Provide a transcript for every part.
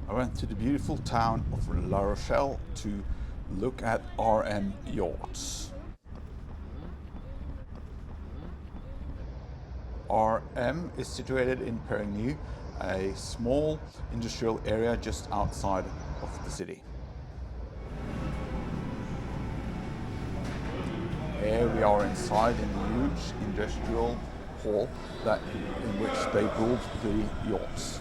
I went to the beautiful town of La Rochelle to look at RM yachts. RM is situated in Perigny, a small industrial area just outside of the city. Here we are inside in the huge industrial hall in which they build the yachts.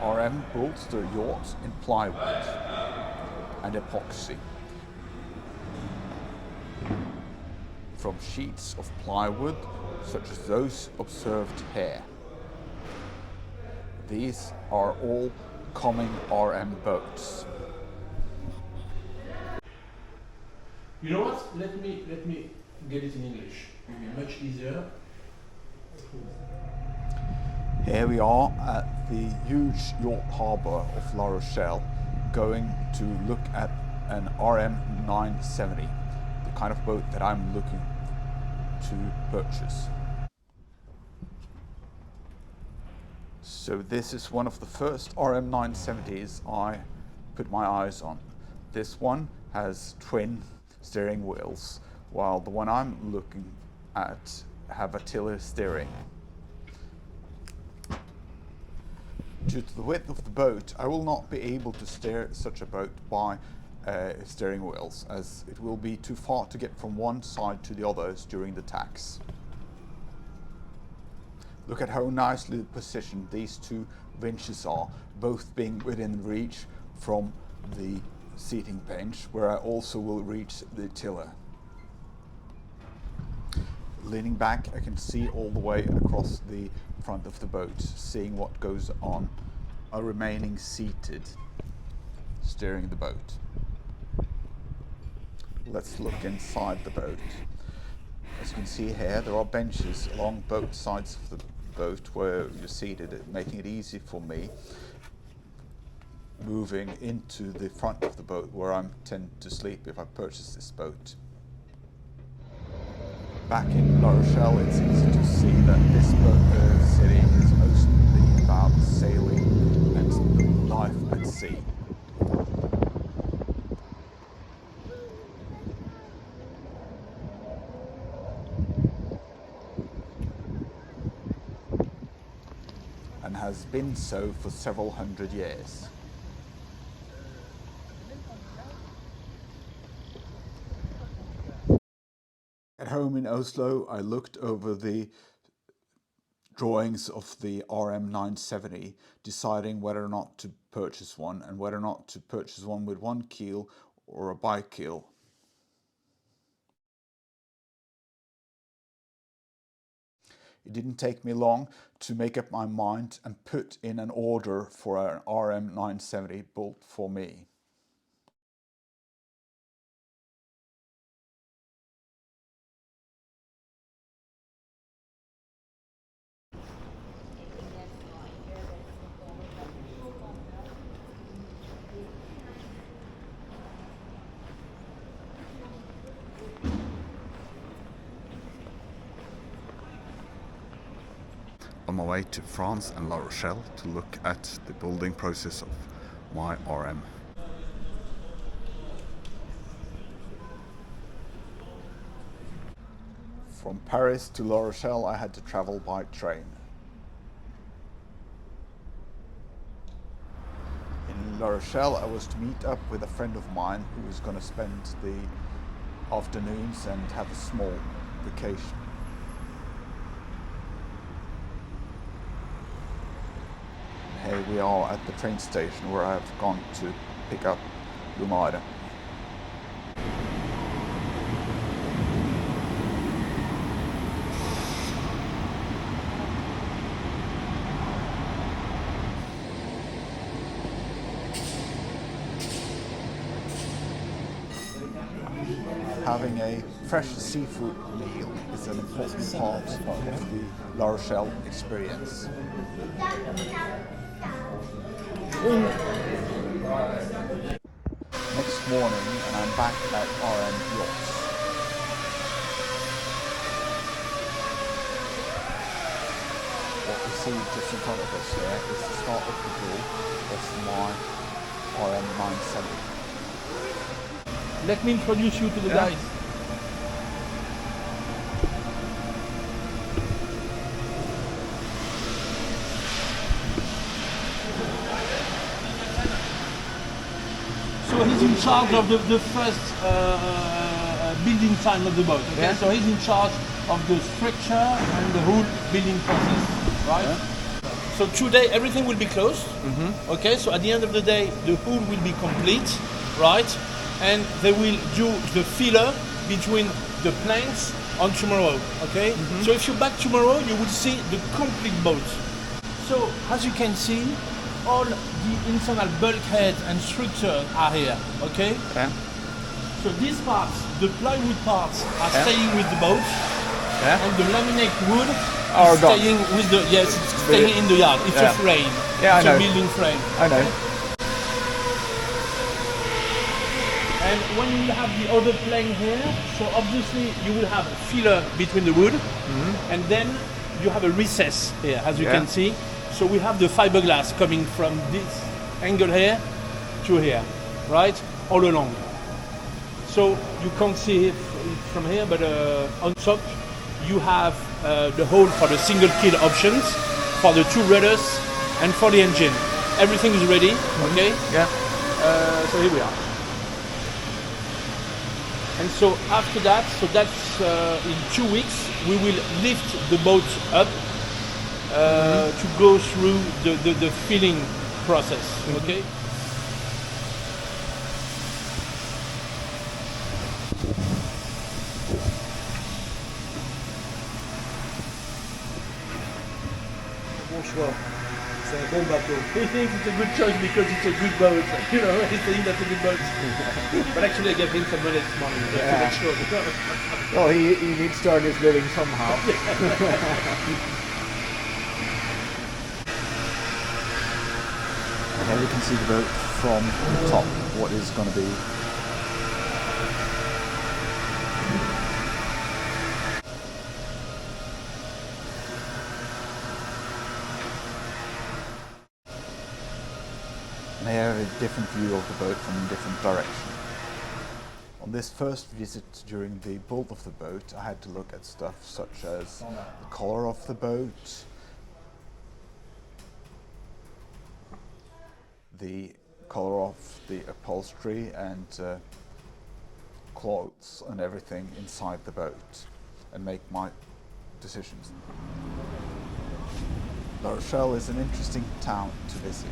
RM builds their yachts in plywood and epoxy. From sheets of plywood such as those observed here. These are all coming RM boats. You know what? Let me get it in English. It'll be much easier. Here we are at the huge yacht harbour of La Rochelle, going to look at an RM 970, the kind of boat that I'm looking to purchase. So this is one of the first RM 970s I put my eyes on. This one has twin steering wheels, while the one I'm looking at have a tiller steering. Due to the width of the boat, I will not be able to steer such a boat by steering wheels, as it will be too far to get from one side to the others during the tacks. Look at how nicely positioned these two winches are, both being within reach from the seating bench, where I also will reach the tiller. Leaning back, I can see all the way across the front of the boat, seeing what goes on, remaining seated, steering the boat. Let's look inside the boat. As you can see here, there are benches along both sides of the boat where you're seated, making it easy for me moving into the front of the boat where I tend to sleep if I purchase this boat. Back in La Rochelle, it's easy to see that this city is mostly about sailing and life at sea. And has been so for several hundred years. At home in Oslo, I looked over the drawings of the RM 970, deciding whether or not to purchase one and whether or not to purchase one with one keel or a bi-keel. It didn't take me long to make up my mind and put in an order for an RM 970 built for me. On my way to France and La Rochelle to look at the building process of my RM. From Paris to La Rochelle, I had to travel by train. In La Rochelle, I was to meet up with a friend of mine who was going to spend the afternoons and have a small vacation. Here we are at the train station where I have gone to pick up Lumada. Having a fresh seafood meal is an important part of the La Rochelle experience. Next morning, and I'm back at RM Yachts. What we see just in front of us here is the start of the build of my RM 970. Let me introduce you to the guys. So he's in charge of the first building time of the boat. Okay, so he's in charge of the structure and the whole building process, right? Yeah. So today everything will be closed. Okay, so at the end of the day the hull will be complete, right? And they will do the filler between the planks on tomorrow. Okay, so if you're back tomorrow, you will see the complete boat. So as you can see, all the internal bulkheads and structures are here. Okay. Yeah. So these parts, the plywood parts, are staying with the boat, and the laminate wood is staying with the it's staying in the yard. It's a frame. Yeah, it's a building frame. I know. And when you have the other plane here, so obviously you will have a filler between the wood, and then you have a recess here, as you can see. So we have the fiberglass coming from this angle here to here, right, all along. So you can't see it from here, but on top you have the hole for the single keel options, for the two rudders, and for the engine. Everything is ready, okay? Yeah. So here we are. And so after that, so that's in 2 weeks, we will lift the boat up to go through the filling process, okay? Bonsoir. C'est un bon bateau. He thinks it's a good choice because it's a good boat. You know, he's saying that's a good boat. But actually I gave him some money this morning. Yeah. To make sure. Well, he needs to earn his living somehow. Here you can see the boat from the top, what is going to be. And here a different view of the boat from a different direction. On this first visit during the build of the boat, I had to look at stuff such as the color of the boat, the color of the upholstery and clothes and everything inside the boat, and make my decisions. Rochelle is an interesting town to visit.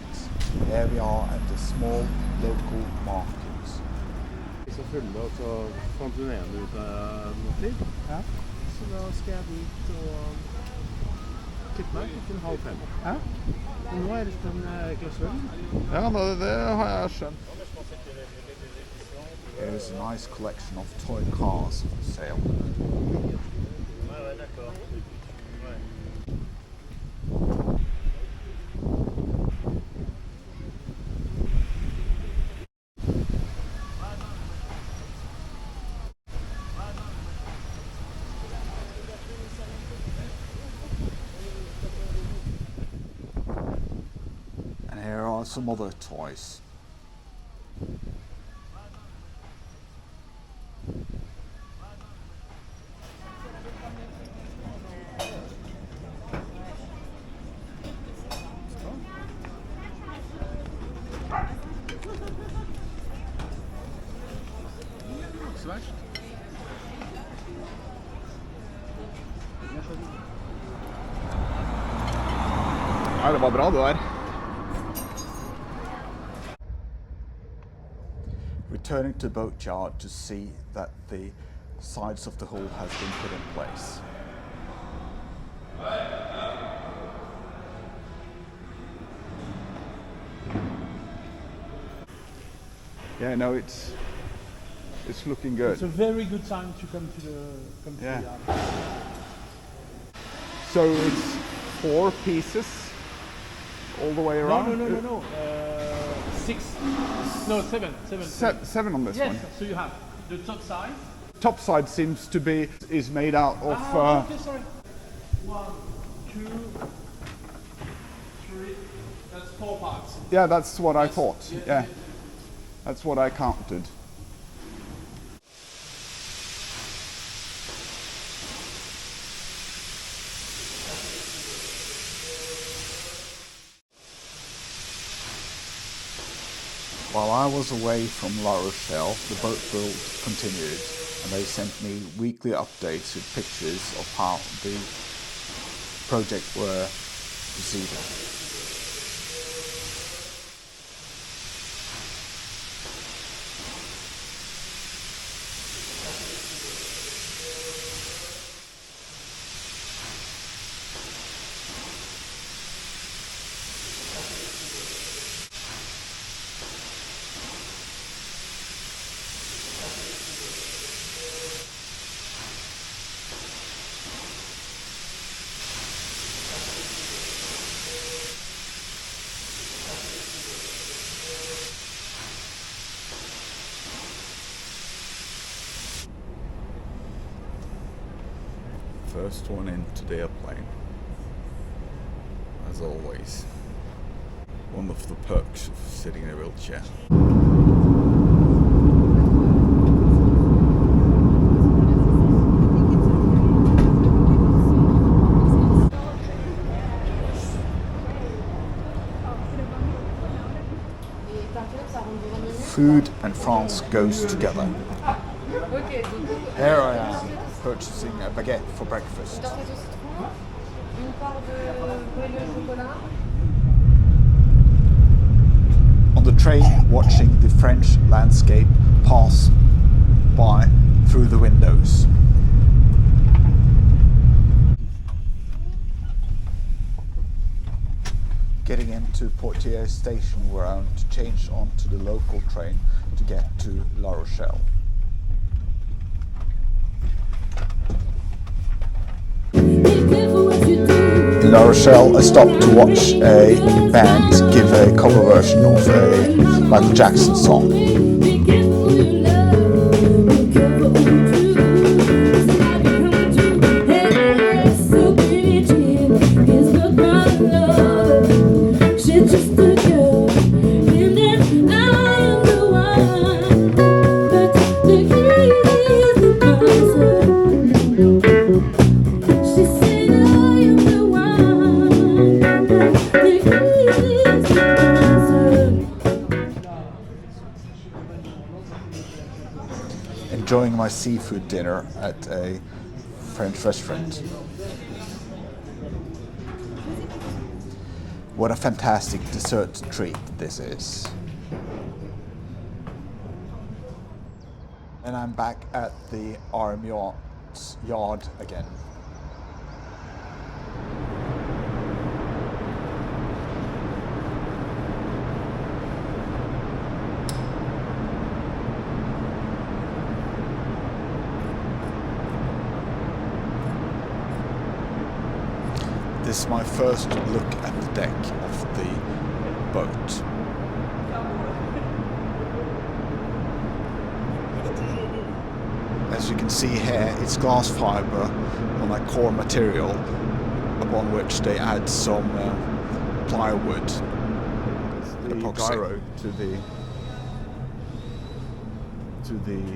Here we are at a small local market. Så fulle og så fant hun en ut av motiv. Ja. Så da skal jeg dit og klippe meg til 4:30. Ja. Og nå er det på en glass øl. Ja, det har jeg skjønt. Here's a nice collection of toy cars for sale. And here are some other toys. Så verst. Ja, det var bra det der. Returning to the boat yard to see that the sides of the hull has been put in place. Yeah, no, it's looking good. It's a very good time to come to the yard. So it's 4 pieces all the way around? No. 6. No, 7. 7 on this one. Yes, so you have the top side. Top side seems to be is made out of Okay, sorry. 1, 2, parts. Yeah, that's what I thought. Yeah, that's what I counted. While I was away from La Rochelle, the boat build continued, and they sent me weekly updates with pictures of how the project were proceeding. First one into the airplane, as always. One of the perks of sitting in a wheelchair. Food and France goes together. Here I am, purchasing a baguette for breakfast. On the train, watching the French landscape pass by through the windows. Getting into Poitiers station where I'm to change onto the local train to get to La Rochelle. In La Rochelle, I stopped to watch a band give a cover version of a Michael Jackson song. Enjoying my seafood dinner at a French restaurant. What a fantastic dessert treat this is. And I'm back at the RM Yachts yard again. This is my first look at the deck of the boat. As you can see here, it's glass fiber on a core material upon which they add some plywood, the epoxy gyro to the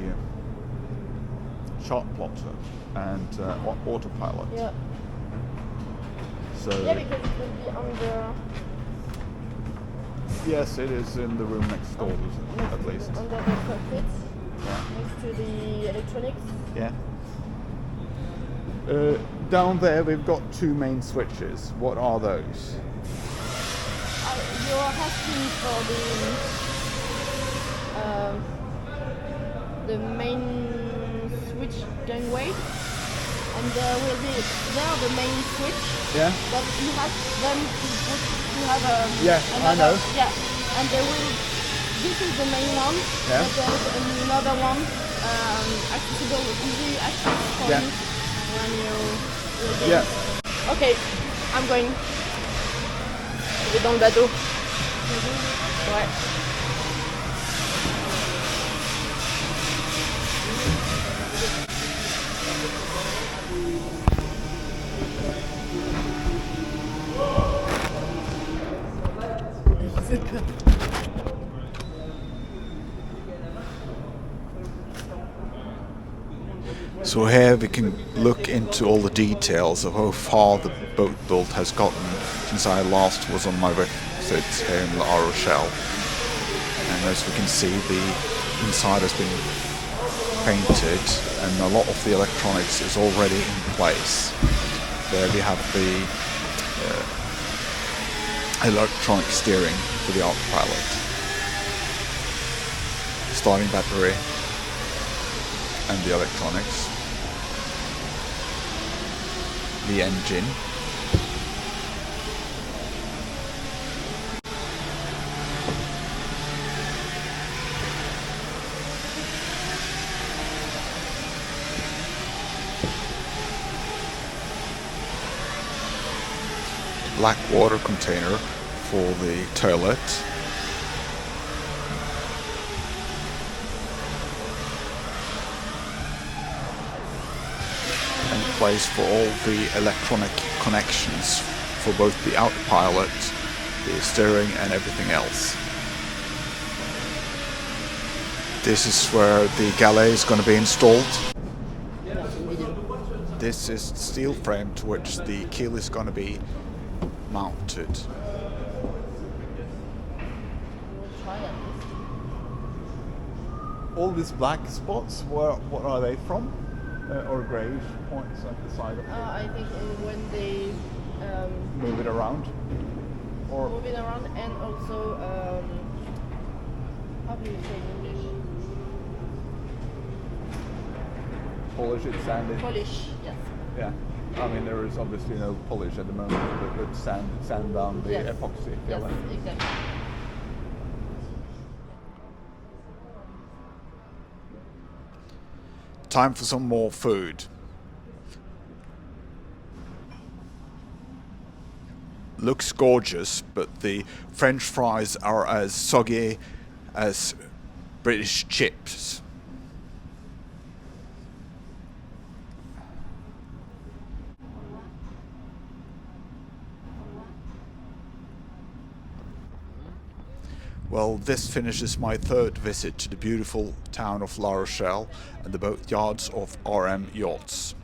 chart plotter and autopilot. Yeah. So Yeah, because it will be under. Yes, it is in the room next door, at least. Under the cockpit, Yeah. next to the electronics. Yeah. Down there we've got two main switches. What are those? You're asking for the main switch gangway, and there will be the main switch. Yeah. But you have them to have a. Yeah, I know. Yeah, and there will. This is the main one. Yeah. But there's another one accessible, easy access for Yeah. you when you. Yeah. Ok, I'm going. Je vais dans le bateau. Ouais. Super. So here we can look into all the details of how far the boat build has gotten since I last was on my visits here in La Rochelle. And as we can see, the inside has been painted and a lot of the electronics is already in place. There we have the electronic steering for the autopilot, starting battery and the electronics, the engine, black water container for the toilet, and place for all the electronic connections for both the autopilot, the steering and everything else. This is where the galley is going to be installed. This is the steel frame to which the keel is going to be mounted. All these black spots, what are they from? Or greyish points at the side of it? I think when they Move it around? Or move it around, and also how do you say in English? polish it, sand it? Polish, yes. Yeah. I mean, there is obviously no polish at the moment, but sand down the Yes. epoxy Yes, filling. exactly. Time for some more food. Looks gorgeous, but the French fries are as soggy as British chips. Well, this finishes my third visit to the beautiful town of La Rochelle and the boat yards of RM Yachts.